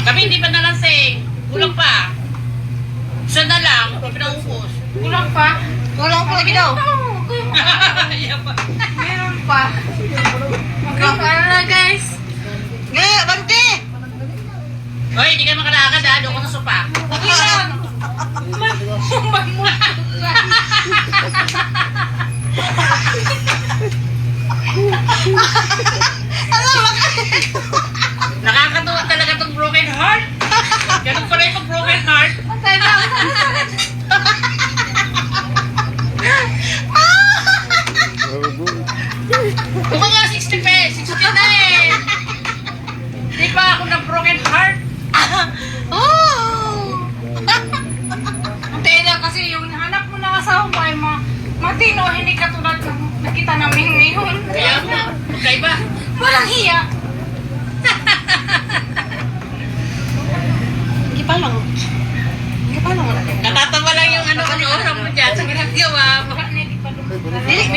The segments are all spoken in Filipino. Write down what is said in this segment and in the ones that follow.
Kami hindi pa nalasing. Kulang pa. Isa na lang. Pinaubos. Kulang pa? Kulang pa lagi daw. Meron pa. Magkakaroon na guys. Ngayon, bante! Hoy, hindi kayo makalakad ha. Doon ko sa sopa. Okay lang. Nakakatuwa talaga itong broken heart. Ganun pala itong broken heart. Antay na. Kung nga 60 pesos, 60 na eh. Hindi pa ako ng broken heart. Antay na kasi yung hanap mo na asawa mo ay matino, hindi katulad ng nakita namin ngayon. Kaya nga, magkaiba. Walang hiya. Hindi pa lang. Hindi pa lang. Natatawa lang yung ano mo dyan sa ginagawa mo. Dili ko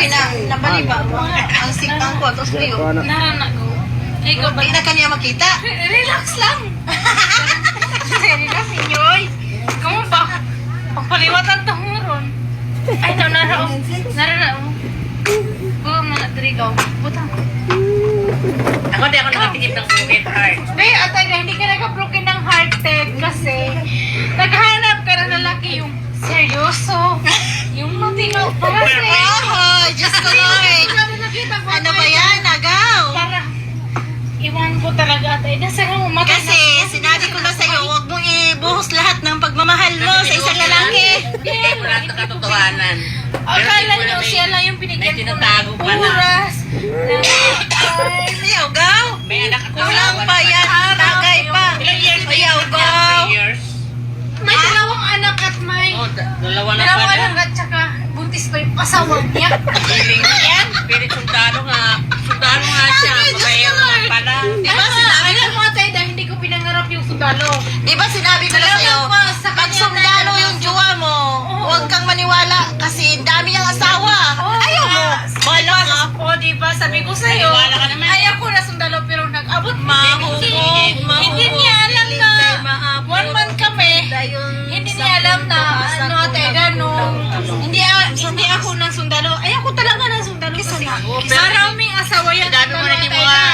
na nabaliba mo. Ang sikpang ko, tapos ko yun. Narana ko. Ikaw ba? Hindi na kanya makita. Relax lang. Relax ninyo oy. Kamu ba? Pagpaliwatan to meron. Ay, narao. Narao. Buong mga trigaw. Butang. Ako di ako nakatingin ng broken heart. Ay, atay na hindi ka nagka-broken ng heart, Ted, kasi naghahanap ka na lalaki yung seryoso. Yung matino. Para sa Oh, Diyos ko Lord. Ano ba yan, agaw? Para iwan ko talaga, atay. Nasara mo mata. Kasi sinabi ko na sa'yo, huwag mo ibuhos lahat ng pagmamahal mo sa isang lalaki. Wala na katotohanan. Akala nyo siya lang yung binigyan May ko tinatago ng pa na. oras. Ayaw, gaw. May anak ako. Kulang pa yan. Tagay pa. Ilang years na Ayaw, yun? gaw. 3 years? May dalawang anak at may Oh, dalawa na dalawang pala. anak at saka buntis pa yung asawa niya. Piling yan. Piling sundalo nga. Sundalo nga siya. Babaero naman pala. Di ba sinabi Alam mo, Tay, dahil hindi ko pinangarap yung sundalo. Di ba sinabi ko na sa'yo, pag sundalo yung jowa mo, huwag kang maniwala kasi dami niyang asawa. Ayaw mo. Bala ka. O, diba, sabi ko sa'yo, Maniwala ka naman. ayaw ko na sundalo pero nag-abot Mahugog, Hindi niya alam na 1 month kami. Hindi niya alam na ano, tega, no. Hindi ako ng sundalo. Ayaw ko talaga ng sundalo kasi maraming asawa yung Dami mo na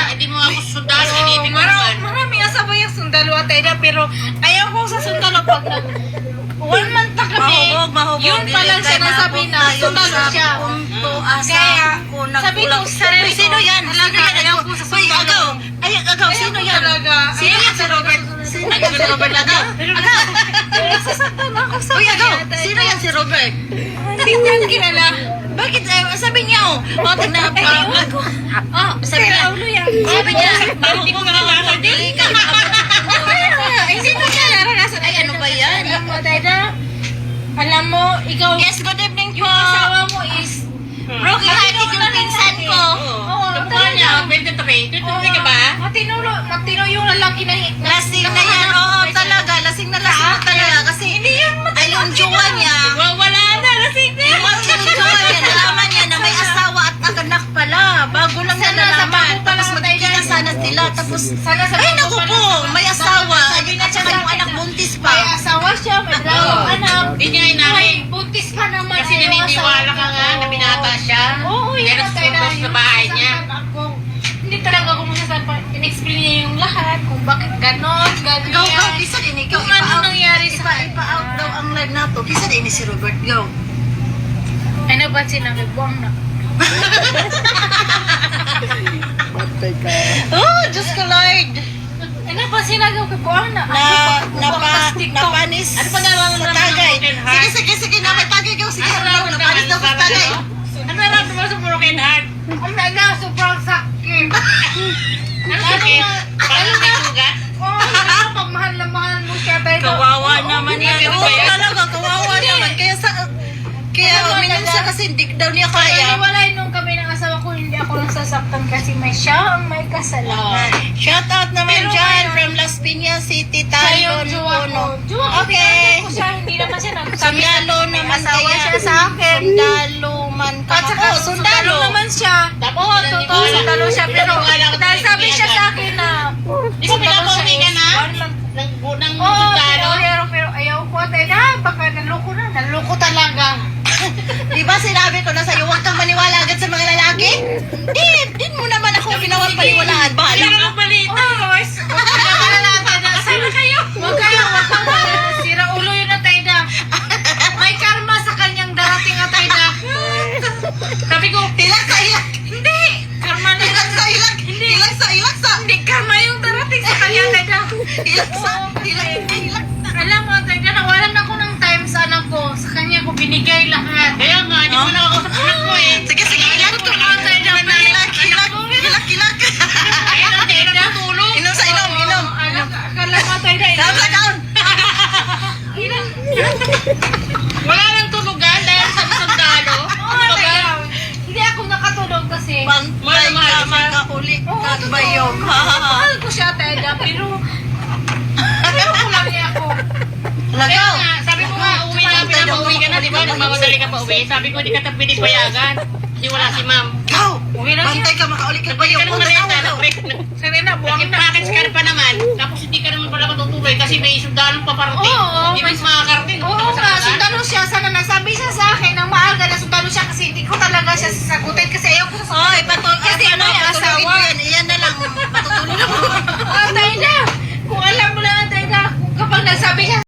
hindi mo ako sundalo. Inibig mo naman. Maraming asawa yung sundalo at pero ayaw ko sa sundalo pag 1 month na kami. Mahugog. Yun pa lang sinasabi na sundalo siya. Kaya, sabi ko, sarili ko, Sino yan? talaga, ayaw ko sa Uy, sundalo. agaw. Ay, agaw. Sino yan? Talaga. Sino yan si Robert? Sino yan si Robert? Agaw. Nasasaktan ako sa Uy, agaw. kanya. Sino yan si Robert? Hindi ko yan kilala. Bakit? Sabi niya, tingnan pa. Sabi niya, sabi niya, Hindi ko nalalaman din. hindi ka Hindi ko siya naranasan. Ay, ano ba yan? Alam mo, Tayda, alam mo, ikaw, Yes, good evening po. yung asawa mo is, Broken hearted yung pinsan ko. Oo, Kamukha niya. 23. 23 ka ba? matino yung lalaki na Lasing na yan. Oo, talaga. Lasing na talaga. Kasi ay, yung jowa niya, Wala na. Lasing na. yung jowa niya, nalaman niya na may asawa at anak pala. Bago lang niya Sana sa nalaman. bago pa Tapos lang magkikita tayo sana sila. Tapos, Sana sa ay, bago naku pa po, lang. may asawa. Sabi na At saka siya yung sa anak akin buntis may pa. asawa siya, may dalawang anak. Hindi niya inamin. May buntis pa naman Kasi yung naniniwala asawa ka nga na binata siya. Oo, yun Kaya ang tayo na nagsusunod sa bahay niya. Hindi talaga ako masasabi. In-explain niya yung lahat kung bakit ganon, Go, go, kisa din ikaw. Kung ano nangyari sa Ipa-out daw ang live na to. Kisa din ni si Robert. Go. Ano ba sinabi? Buwang na. Oh, Diyos ko Lord. Ano ba sinabi ko? Buwang na. Napanis Ano pa naman sa naman tagay. ng broken heart? Sige, na may tagay ko. Sige, Ano napanis daw sa tagay. nararamdaman mo sa broken heart? Ang nana, sobrang sakit. Ano sakit? Parang may sugat? Oo, pag mahal na mahal mo siya tayo. Kawawa naman yan. Ganun Oo, ba yan? talaga, kawawa naman. Kaya minsan kasi hindi daw niya kaya. Naniwalay nung kami ng asawa ko, hindi ako nasasaktan kasi siya ang may kasalanan. Shout out naman Pero dyan ngayon, from Las Piñas City, Siya yung Talon, jowa ko. Puno. Jowa ko, Okay. pinanggap ko siya, hindi naman siya nagsabi. Sundalo naman asawa kaya. siya sa akin. Sundalo man ka. At saka Oo, sundalo naman siya. Tapos, Oo, totoo, sundalo siya. Pero dahil sabi siya sa akin na, Di ba pinapauwi ka na? 1 month. Ng Oo, sundalo? pero ayaw ko. Baka naloko na. Naloko talaga. Di ba sinabi ko na sa'yo, huwag kang maniwala agad sa mga lalaki? Di mo naman ako ginawang paniwalaan. Bahala Hindi ka. ka magbalita. Kaya natin na sana kayo. Huwag kang sira ulo yun na Tayda. May karma sa kanyang darating at Tayda. Sabi ko, Hilak sa hilak. Hindi. Karma na Hilak sa hilak. Hindi. Hilak sa hilak sa. Hindi, karma yung darating sa kanya Tayda. Hilak sa. Hilak. Alam mo, Tayda, nawalan ako ng time sa anak ko. Sa kanya ko binigay lahat. kaya nga, di mo nakakausap anak ko eh. Sige, hilak. Hilak. Ayun, ang tira natulog. Inom sa inom. Akala mo, Tayda. Down sa down. Wala nang tulugan dahil sa sundalo. Oo, Tayda. Hindi ako nakatulog kasi. Bantay ka, makahuli ka, bayog. Mahal ko siya, Tayda, pero ko lang niya ako. Kaya Lagaw. nga, sabi ko nga, uwi na, pinapauwi ka na, di ba? Nagmamadali ka pa uwi. Sabi ko, di ka tapos pinipayagan. Hindi wala si ma'am. Ikaw. Uwi na siya. Bantay ka, makahuli ka, Nagbalik bayog. ka ng maleta, Serena, buwang na. nag-package ka pa naman. Tapos hindi ka naman pala matutuloy kasi may sundalong paparating. Oo, Hindi mo makakarating. Oo,